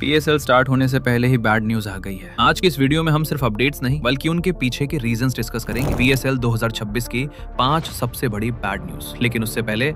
PSL start होने से पहले ही बैड न्यूज आ गई है। आज की इस वीडियो में हम सिर्फ अपडेट्स नहीं बल्कि उनके पीछे के रीजंस डिस्कस करेंगे। पीएसएल 2026 की 5 सबसे बड़ी बैड न्यूज। लेकिन उससे पहले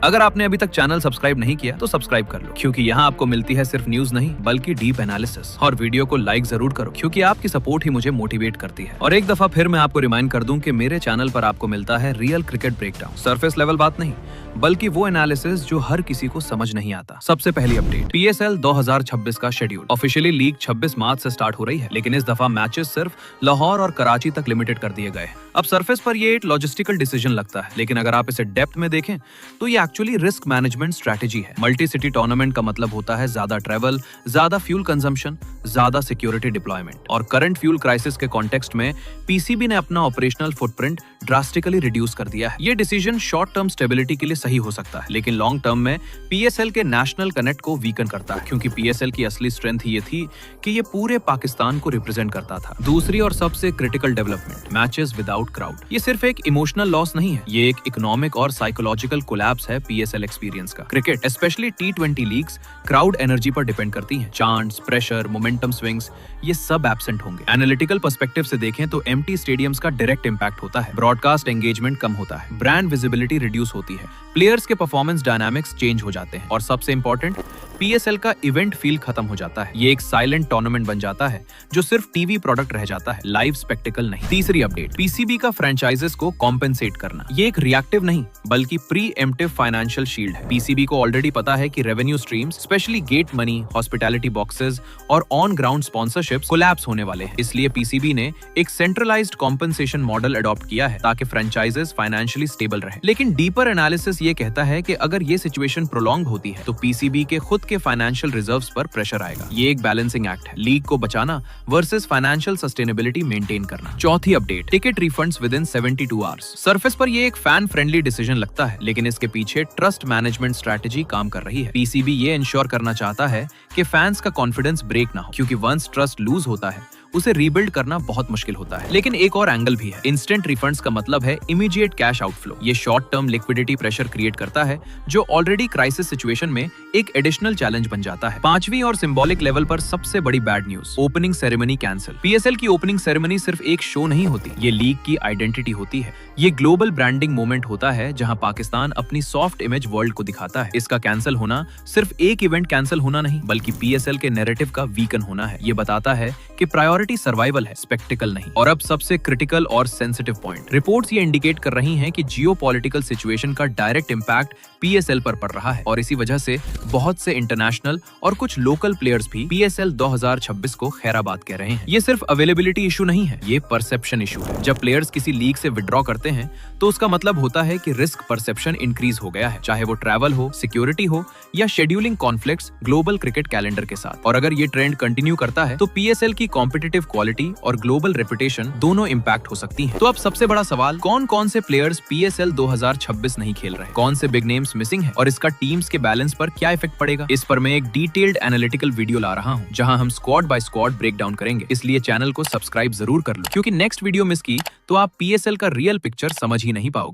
अगर आपने अभी तक चैनल सब्सक्राइब नहीं किया तो सब्सक्राइब कर लो, क्योंकि यहाँ आपको मिलती है सिर्फ न्यूज नहीं बल्कि डीप एनालिसिस। और वीडियो को लाइक जरूर करो, क्योंकि आपकी सपोर्ट ही मुझे मोटिवेट करती है। और एक दफा फिर मैं आपको रिमाइंड कर दूं कि मेरे चैनल पर आपको मिलता है real cricket breakdown, surface level बात नहीं बल्कि वो एनालिसिस जो हर किसी को समझ नहीं आता। सबसे पहली अपडेट, पीएसएल 2026 का शेड्यूल। ऑफिशियली लीग 26 मार्च से स्टार्ट हो रही है, लेकिन इस दफा मैचेस सिर्फ लाहौर और कराची तक लिमिटेड कर दिए गए। अब सरफेस पर ये एक लॉजिस्टिकल डिसीजन लगता है, लेकिन अगर आप इसे डेप्थ में देखें तो ये एक्चुअली रिस्क मैनेजमेंट स्ट्रेटेजी है। मल्टी सिटी टूर्नामेंट का मतलब होता है ज्यादा ट्रेवल, ज्यादा फ्यूल कंजम्पशन, ज्यादा सिक्योरिटी डिप्लॉयमेंट। और करंट फ्यूल क्राइसिस के कॉन्टेक्स्ट में पीसीबी ने अपना ऑपरेशनल फुटप्रिंट ड्रास्टिकली रिड्यूस कर दिया है। ये डिसीजन शॉर्ट टर्म स्टेबिलिटी के लिए सही हो सकता है, लेकिन लॉन्ग टर्म में पीएसएल के नेशनल कनेक्ट को वीकन करता है, क्योंकि पीएसएल की असली स्ट्रेंथ ये थी कि ये पूरे पाकिस्तान को रिप्रेजेंट करता था। दूसरी और सबसे critical development, matches without crowd. ये सिर्फ एक इमोशनल लॉस नहीं है, ये एक इकोनॉमिक और साइकोलॉजिकल कोलैप्स है पीएसएल एक्सपीरियंस का। Cricket specially T20 leagues crowd energy पर डिपेंड करती हैं। चांट्स, प्रेशर, मोमेंटम स्विंग्स, ये सब एब्सेंट होंगे। एनालिटिकल पर्सपेक्टिव से देखें तो एम्प्टी स्टेडियम्स का डायरेक्ट इंपैक्ट होता है। ब्रॉडकास्ट एंगेजमेंट कम होता है, ब्रांड विजिबिलिटी रिड्यूस होती है, प्लेयर्स के परफॉर्मेंस डायनामिक्स चेंज हो जाते हैं, और सबसे इंपॉर्टेंट, पीएसएल का इवेंट फील खत्म हो जाता है। ये एक साइलेंट टूर्नामेंट बन जाता है जो सिर्फ टीवी प्रोडक्ट रह जाता है, लाइव स्पेक्टिकल नहीं। तीसरी अपडेट, पीसीबी का फ्रेंचाइजेस को कॉम्पेंसेट करना। ये एक रिएक्टिव नहीं बल्कि प्री एम्प्टिव फाइनेंशियल शील्ड है। पीसीबी को ऑलरेडी पता है कि revenue streams, specially get money, hospitality boxes और ऑन ग्राउंड स्पॉन्सरशिप्स कोलैप्स होने वाले हैं। इसलिए पीसीबी ने एक सेंट्रलाइज्ड कॉम्पेंसेशन मॉडल अडॉप्ट किया है ताकि फ्रेंचाइजेस फाइनेंशियली स्टेबल रहे। लेकिन डीपर एनालिसिस ये कहता है कि अगर ये सिचुएशन प्रोलॉन्ग होती है तो पीसीबी के खुद के फाइनेंशियल रिजर्व्स पर प्रेशर आएगा। ये एक बैलेंसिंग एक्ट है, लीग को बचाना वर्सेस फाइनेंशियल सस्टेनेबिलिटी मेंटेन करना। चौथी update, ticket refunds with in 72 hours. Surface पर ये एक फैन फ्रेंडली डिसीजन लगता है, लेकिन इसके पीछे ट्रस्ट मैनेजमेंट स्ट्रेटेजी काम कर रही है। पीसीबी ये इंश्योर करना चाहता है कि फैंस का कॉन्फिडेंस ब्रेक ना हो, क्योंकि वंस ट्रस्ट लूज होता है उसे रीबिल्ड करना बहुत मुश्किल होता है। लेकिन एक और एंगल भी है, इंस्टेंट रिफंड्स का मतलब है इमीडिएट कैश आउटफ्लो। ये short term liquidity pressure create करता है जो ऑलरेडी क्राइसिस सिचुएशन में एक एडिशनल चैलेंज बन जाता है। पांचवी और सिंबॉलिक लेवल पर सबसे बड़ी bad news, opening ceremony cancel. PSL की ओपनिंग सेरेमनी सिर्फ एक शो नहीं होती, ये लीग की आइडेंटिटी होती है। ये ग्लोबल ब्रांडिंग मोमेंट होता है जहां पाकिस्तान अपनी सॉफ्ट इमेज वर्ल्ड को दिखाता है। इसका कैंसिल होना सिर्फ एक इवेंट कैंसिल होना नहीं बल्कि पीएसएल के नैरेटिव का वीकन होना है। ये बताता है कि प्रायोरिटी सर्वाइवल है, स्पेक्टिकल नहीं। और अब सबसे क्रिटिकल और सेंसिटिव पॉइंट, रिपोर्ट्स ये इंडिकेट कर रही हैं कि जियोपॉलिटिकल सिचुएशन का डायरेक्ट इंपैक्ट पीएसएल पर पड़ रहा है, और इसी वजह से बहुत से इंटरनेशनल और कुछ लोकल प्लेयर्स भी पीएसएल 2026 को खैराबाद कह रहे हैं। ये सिर्फ अवेलेबिलिटी इशू नहीं है, ये परसेप्शन इशू है। जब प्लेयर्स किसी लीग से विड्रॉ करते हैं तो उसका मतलब होता है कि रिस्क परसेप्शन इंक्रीज हो गया है, चाहे वो ट्रैवल हो, सिक्योरिटी हो या scheduling conflicts global cricket calendar के साथ। और अगर ये ट्रेंड कंटिन्यू करता है तो पीएसएल की कॉम्पिटिटिव क्वालिटी और ग्लोबल रेपुटेशन दोनों इंपैक्ट हो सकती हैं। तो अब सबसे बड़ा सवाल, कौन कौन से प्लेयर्स पीएसएल 2026 नहीं खेल रहे, कौन से बिग नेम्स मिसिंग है और इसका टीम्स के बैलेंस पर क्या इफेक्ट पड़ेगा? इस पर मैं एक डिटेल्ड एनालिटिकल वीडियो ला रहा हूं जहां हम स्क्वाड बाय स्क्वाड ब्रेकडाउन करेंगे, इसलिए चैनल को सब्सक्राइब जरूर कर लो, क्योंकि नेक्स्ट वीडियो मिस की तो आप पीएसएल का रियल पिक्चर समझ ही नहीं पाओगे।